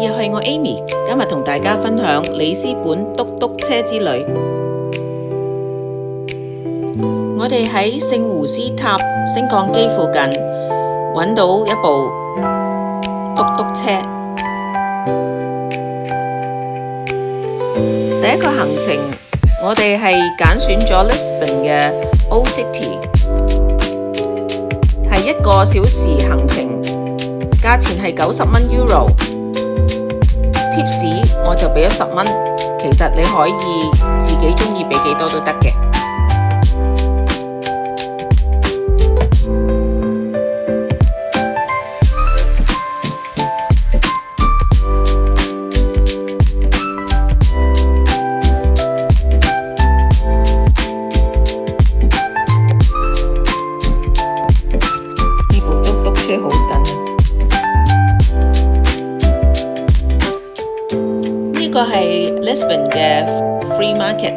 又係我 Amy， 今日同大家分享里斯本嘟嘟車之旅。我哋喺聖胡斯塔升降機附近揾到一部嘟嘟車。第一個行程，我哋係揀選咗 Lisbon 嘅 Old City， 係1個小時行程，價錢係90蚊 Euro。貼士我就俾咗10蚊，其實你可以自己鍾意俾幾多都得嘅。呢部嘟嘟車好等。呢個係 Lisbon 嘅 Free Market，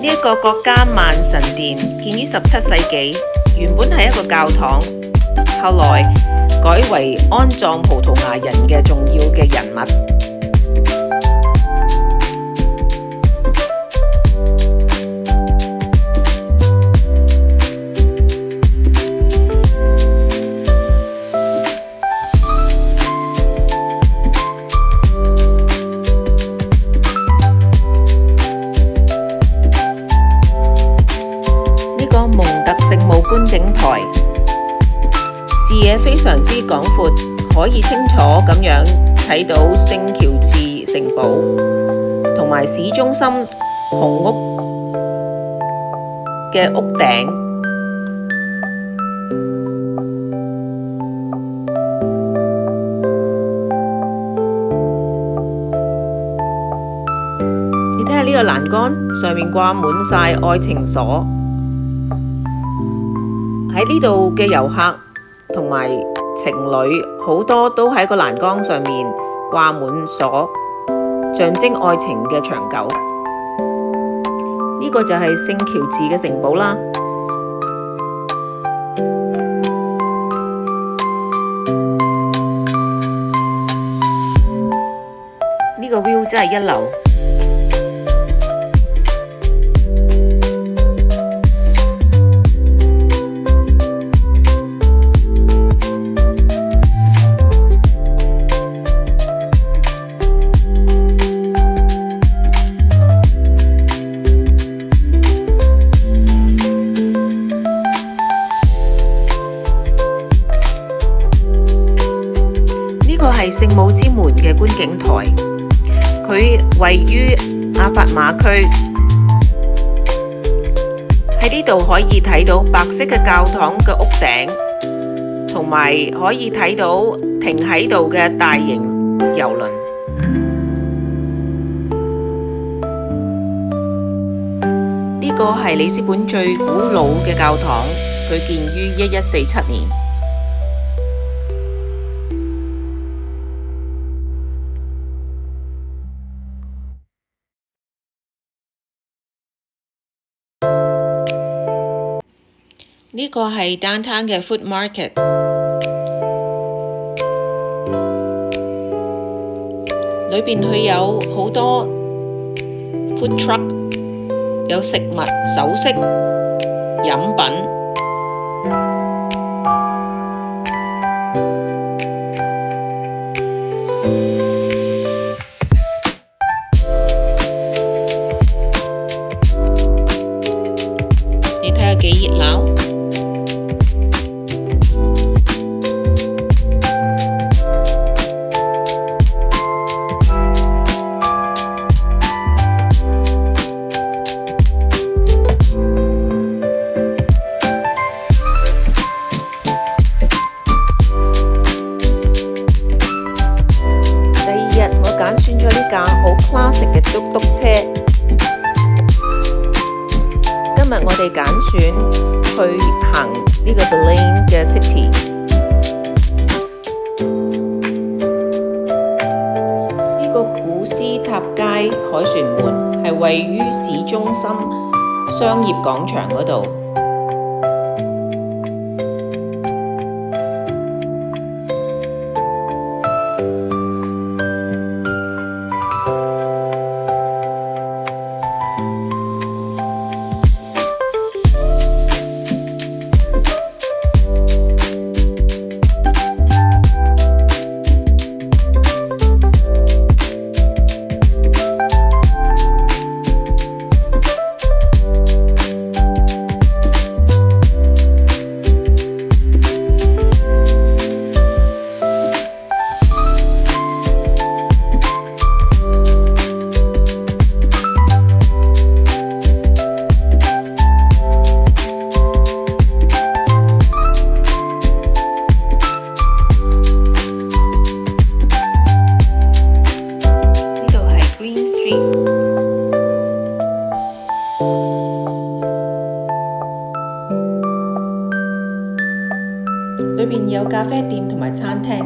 呢一個國家萬神殿建於17世紀，原本係一個教堂，後來改為安葬葡萄牙人嘅重要嘅人物。呢個蒙特聖母觀景台，視野非常之廣闊，可以清楚咁樣睇到聖喬治城堡同埋市中心紅屋嘅屋頂。你睇下呢個欄杆上面掛滿晒愛情鎖，喺呢度嘅遊客同埋情侶好多都喺個欄杆上面掛滿鎖，象徵愛情嘅長久。呢個就係聖喬治嘅城堡啦。呢個 view 真係一流。呢個係聖母之門嘅觀景台，佢位於阿法馬區。喺呢度可以睇到白色嘅教堂嘅屋頂，同埋可以睇到停喺度嘅大型郵輪。呢個係里斯本最古老嘅教堂，佢建於1147年。呢個係 downtown 嘅 food market， 裏邊佢有好多 food truck， 有食物、首飾、飲品。你睇下幾熱鬧。揀選咗呢架好 classic 嘅嘟嘟車。今日我哋揀選去行呢個 Belém 嘅 City。凱旋門係位於市中心商業廣場嗰度。裏邊有咖啡店同埋餐廳。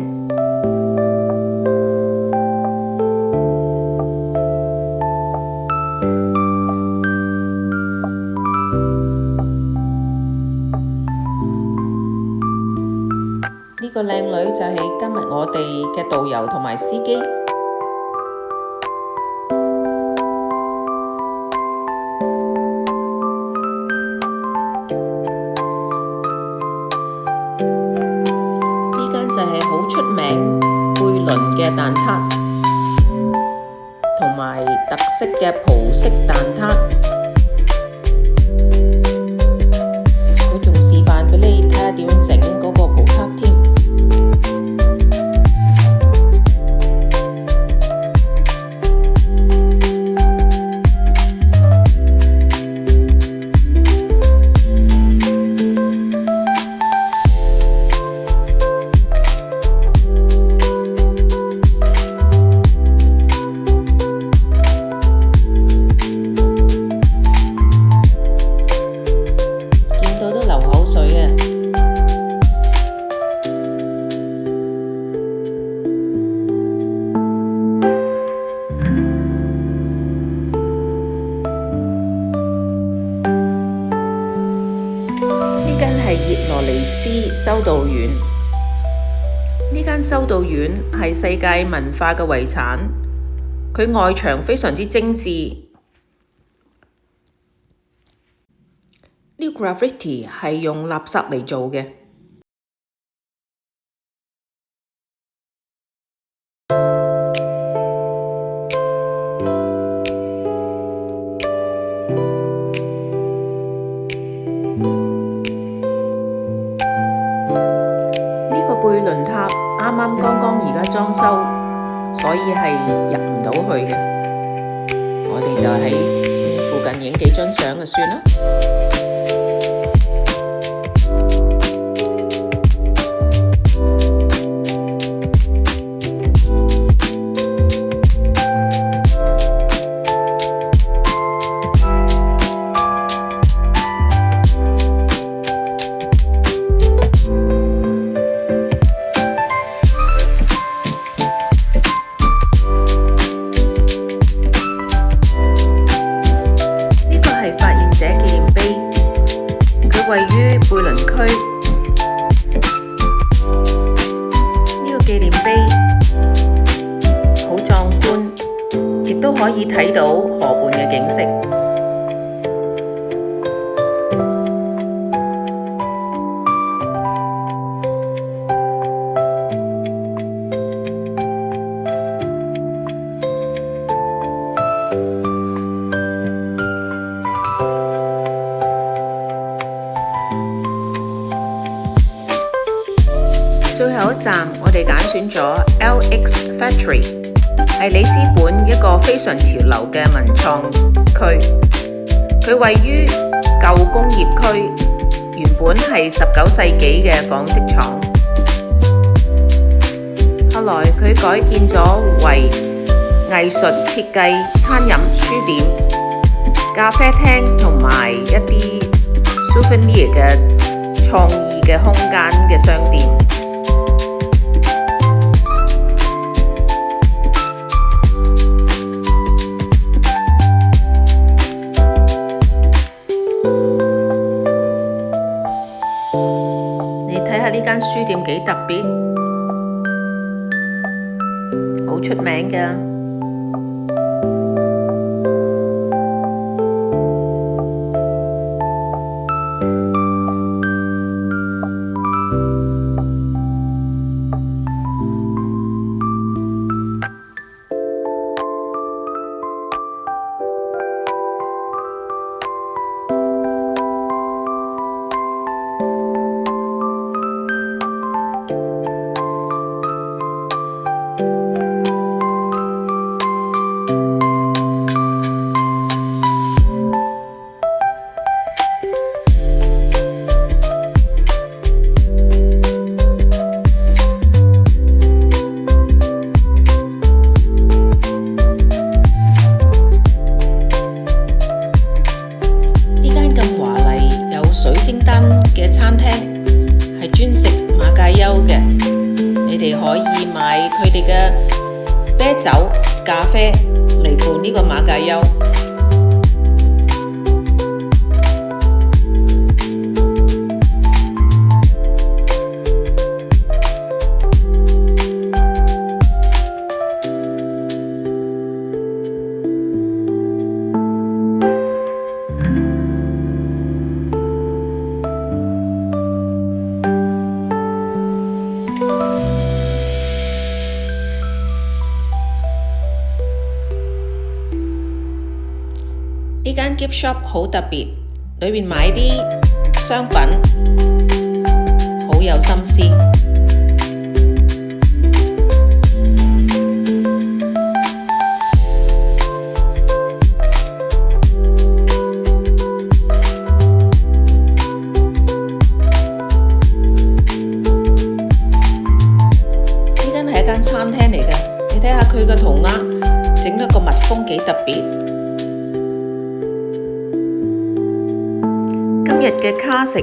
呢個靚女就係今日我哋嘅導遊同埋司機。就係好出名貝倫嘅蛋撻，同埋特色嘅葡式蛋撻。佢仲示範俾你睇下點整嗰個葡撻添。係葉羅尼斯修道院。呢間修道院係世界文化嘅遺產，佢外牆非常之精緻。呢個 graffiti 係用垃圾嚟做嘅。貝倫塔啱啱剛而家裝修，所以係入唔到去嘅。我哋就喺附近影幾張相就算啦。位於貝倫區，呢個紀念碑好壯觀，亦都可以睇到河畔嘅景色。最後一站，我哋揀選咗 LX Factory， 係里斯本一個非常潮流嘅文創區。佢位於舊工業區，原本係19世紀嘅紡織廠，後來佢改建咗為藝術設計、餐飲、書店、咖啡廳同埋一啲 souvenir 嘅創意嘅空間嘅商店。你睇下呢間書店幾特別，好出名㗎。水晶燈嘅餐廳係專食馬介休嘅，你哋可以買佢哋嘅啤酒、咖啡嚟伴呢個馬介休。呢間 gift shop 好特別，裏面買啲商品好有心思。呢間係一間餐廳嚟嘅，你睇下佢個塗鴉整得個蜜蜂幾特別。今日嘅卡食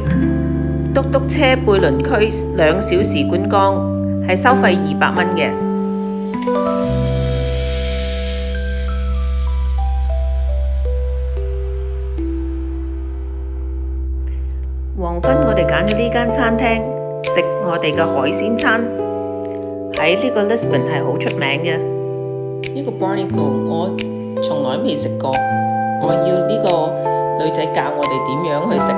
嘟嘟車貝倫區2小時觀光係收費200蚊嘅。黃昏我哋揀咗呢間餐廳食我哋嘅海鮮餐，喺呢個 Lisbon 係好出名嘅。呢個 Barnacle 我從來都未食過，我要呢個女仔教我哋點樣去食。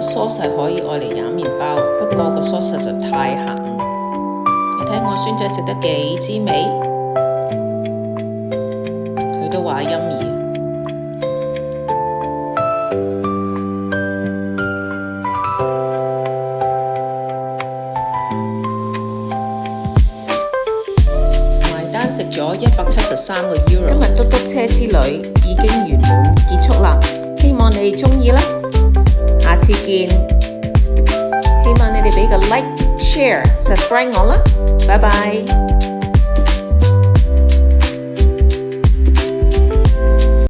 sauce 係可以愛嚟飲麵包，不過個 sauce 實在太鹹。你睇我孫仔食得幾滋味，佢都話yummy。埋單食咗173個 euro。今日嘟嘟車之旅已經圓滿結束啦，希望你哋鍾意啦。下次見，希望你哋俾個 like、share、subscribe 我啦，拜拜。